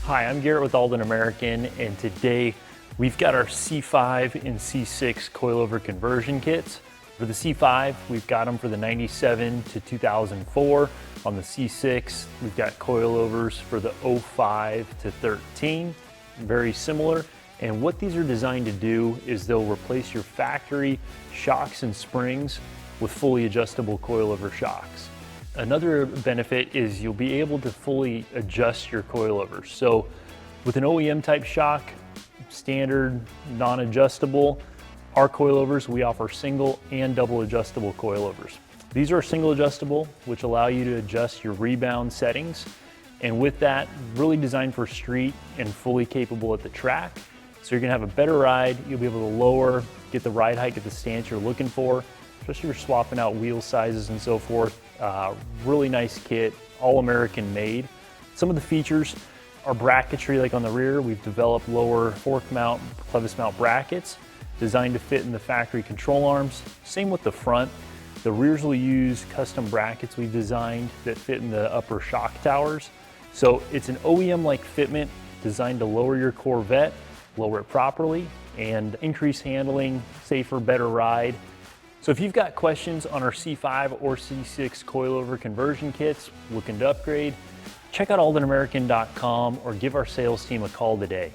Hi, I'm Garrett with Aldan American, and today we've got our C5 and C6 Coilover Conversion Kits. For the C5, we've got them for the 97 to 2004. On the C6, we've got coilovers for the 05 to 13, very similar. And what these are designed to do is they'll replace your factory shocks and springs with fully adjustable coilover shocks. Another benefit is you'll be able to fully adjust your coilovers. So with an OEM type shock, standard, non-adjustable, our coilovers, we offer single and double adjustable coilovers. These are single adjustable, which allow you to adjust your rebound settings. And with that, really designed for street and fully capable at the track. So you're gonna have a better ride, you'll be able to lower, get the ride height, get the stance you're looking for, especially if you're swapping out wheel sizes and so forth. Really nice kit, all American made. Some of the features are bracketry, like on the rear. We've developed lower fork mount, clevis mount brackets designed to fit in the factory control arms. Same with the front. The rears will use custom brackets we've designed that fit in the upper shock towers. So it's an OEM-like fitment designed to lower your Corvette, lower it properly, and increase handling, safer, better ride. So if you've got questions on our C5 or C6 coilover conversion kits, looking to upgrade, check out aldanamerican.com or give our sales team a call today.